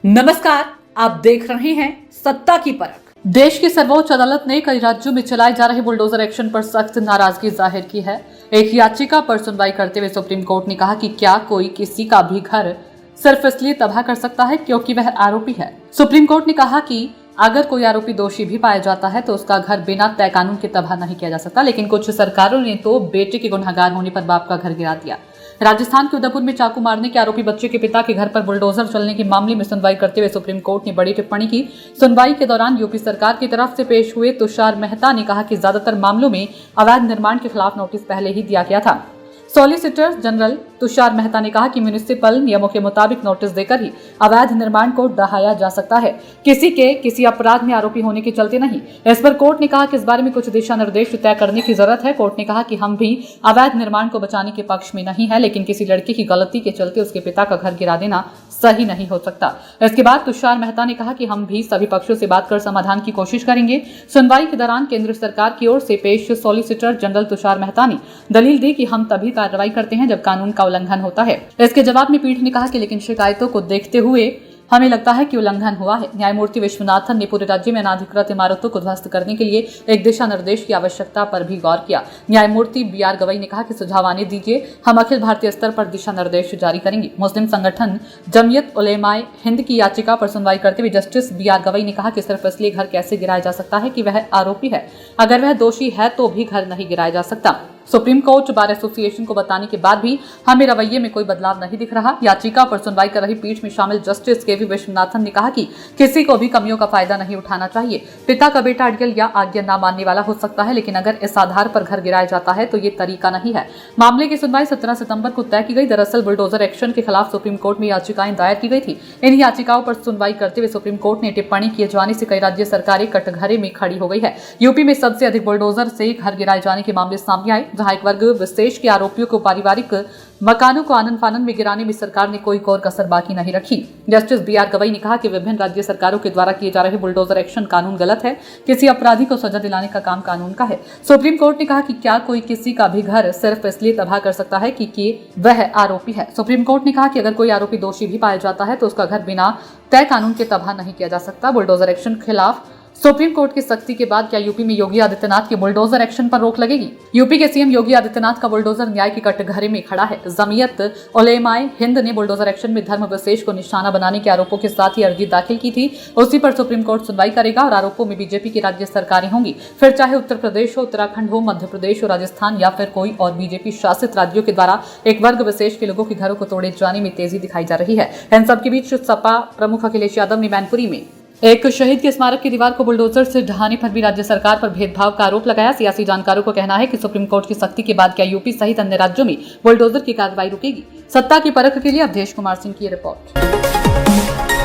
नमस्कार, आप देख रहे हैं सत्ता की परख। देश की सर्वोच्च अदालत ने कई राज्यों में चलाए जा रहे बुलडोजर एक्शन पर सख्त नाराजगी जाहिर की है। एक याचिका पर सुनवाई करते हुए सुप्रीम कोर्ट ने कहा कि क्या कोई किसी का भी घर सिर्फ इसलिए तबाह कर सकता है क्योंकि वह आरोपी है। सुप्रीम कोर्ट ने कहा कि अगर कोई आरोपी दोषी भी पाया जाता है तो उसका घर बिना तय कानून के तबाह नहीं किया जा सकता, लेकिन कुछ सरकारों ने तो बेटे के गुनहगार होने पर बाप का घर गिरा दिया। राजस्थान के उदयपुर में चाकू मारने के आरोपी बच्चे के पिता के घर पर बुलडोजर चलने के मामले में सुनवाई करते हुए सुप्रीम कोर्ट ने बड़ी टिप्पणी की। सुनवाई के दौरान यूपी सरकार की तरफ से पेश हुए तुषार मेहता ने कहा कि ज्यादातर मामलों में अवैध निर्माण के खिलाफ नोटिस पहले ही दिया गया था। सॉलिसिटर जनरल तुषार मेहता ने कहा कि म्युनिसिपल नियमों के मुताबिक नोटिस देकर ही अवैध निर्माण को ढहाया जा सकता है, किसी अपराध में आरोपी होने के चलते नहीं। इस पर कोर्ट ने कहा कि इस बारे में कुछ दिशा निर्देश तय करने की जरूरत है। कोर्ट ने कहा कि हम भी अवैध निर्माण को बचाने के पक्ष में नहीं है, लेकिन किसी लड़के की गलती के चलते उसके पिता का घर गिरा देना सही नहीं हो सकता। इसके बाद तुषार मेहता ने कहा कि हम भी सभी पक्षों से बात कर समाधान की कोशिश करेंगे। सुनवाई के दौरान केंद्र सरकार की ओर से पेश सॉलिसिटर जनरल तुषार मेहता ने दलील दी कि हम तभी कार्रवाई करते हैं जब कानून का उल्लंघन होता है। इसके जवाब में पीठ ने कहा कि लेकिन शिकायतों को देखते हुए हमें लगता है कि उल्लंघन हुआ है। न्यायमूर्ति विश्वनाथन ने पूरे राज्य में अनाधिकृत इमारतों को ध्वस्त करने के लिए एक दिशा निर्देश की आवश्यकता पर भी गौर किया। न्यायमूर्ति BR गवई ने कहा कि सुझाव आने दीजिए, हम अखिल भारतीय स्तर पर दिशा निर्देश जारी करेंगे। मुस्लिम संगठन जमीयत उलेमाए हिंद की याचिका पर सुनवाई करते हुए जस्टिस BR गवई ने कहा कि सिर्फ इसलिए घर कैसे गिराया जा सकता है कि वह आरोपी है, अगर वह दोषी है तो भी घर नहीं गिराया जा सकता। सुप्रीम कोर्ट बार एसोसिएशन को बताने के बाद भी हमें रवैये में कोई बदलाव नहीं दिख रहा। याचिका पर सुनवाई कर रही पीठ में शामिल जस्टिस KV विश्वनाथन ने कहा कि किसी को भी कमियों का फायदा नहीं उठाना चाहिए। पिता का बेटा अड़ियल या आज्ञा ना मानने वाला हो सकता है, लेकिन अगर इस आधार पर घर गिराया जाता है तो ये तरीका नहीं है। मामले की सुनवाई 17 सितंबर को तय की गई। दरअसल बुलडोजर एक्शन के खिलाफ सुप्रीम कोर्ट में याचिकाएं दायर की गई थी। इन याचिकाओं पर सुनवाई करते हुए सुप्रीम कोर्ट ने टिप्पणी किए जाने से कई राज्य सरकारें कटघरे में खड़ी हो गई है। यूपी में सबसे अधिक बुलडोजर से घर गिराए जाने के मामले सामने आए, जहां एक वर्ग देश के आरोपियों को पारिवारिक मकानों को आनन फानन में गिराने में सरकार ने कोई कोर कसर बाकी नहीं रखी। जस्टिस BR गवई ने कहा कि विभिन्न राज्य सरकारों के द्वारा किए जा रहे बुलडोजर एक्शन कानून गलत है। किसी अपराधी को सजा दिलाने का काम कानून का है। सुप्रीम कोर्ट ने कहा कि क्या कोई किसी का भी घर सिर्फ इसलिए तबाह कर सकता है कि वह आरोपी है। सुप्रीम कोर्ट ने कहा कि अगर कोई आरोपी दोषी भी पाया जाता है तो उसका घर बिना तय कानून के तबाह नहीं किया जा सकता। बुलडोजर एक्शन खिलाफ सुप्रीम कोर्ट की सख्ती के बाद क्या यूपी में योगी आदित्यनाथ के बुलडोजर एक्शन पर रोक लगेगी? यूपी के CM योगी आदित्यनाथ का बुलडोजर न्याय के कटघरे में खड़ा है। जमीयत उलेमाए हिंद ने बुलडोजर एक्शन में धर्म विशेष को निशाना बनाने के आरोपों के साथ ही अर्जी दाखिल की थी। उसी पर सुप्रीम कोर्ट सुनवाई करेगा और आरोपों में बीजेपी की राज्य सरकारें होंगी, फिर चाहे उत्तर प्रदेश हो, उत्तराखंड हो, मध्य प्रदेश हो, राजस्थान या फिर कोई और बीजेपी शासित राज्यों के द्वारा एक वर्ग विशेष के लोगों के घरों को तोड़े जाने में तेजी दिखाई जा रही है। इन सबके बीच सपा प्रमुख अखिलेश यादव ने मैनपुरी में एक शहीद के स्मारक की दीवार को बुलडोजर से ढहाने पर भी राज्य सरकार पर भेदभाव का आरोप लगाया। सियासी जानकारों को कहना है कि सुप्रीम कोर्ट की सख्ती के बाद क्या यूपी सहित अन्य राज्यों में बुलडोजर की कार्रवाई रुकेगी? सत्ता की परख के लिए अवधेश कुमार सिंह की रिपोर्ट।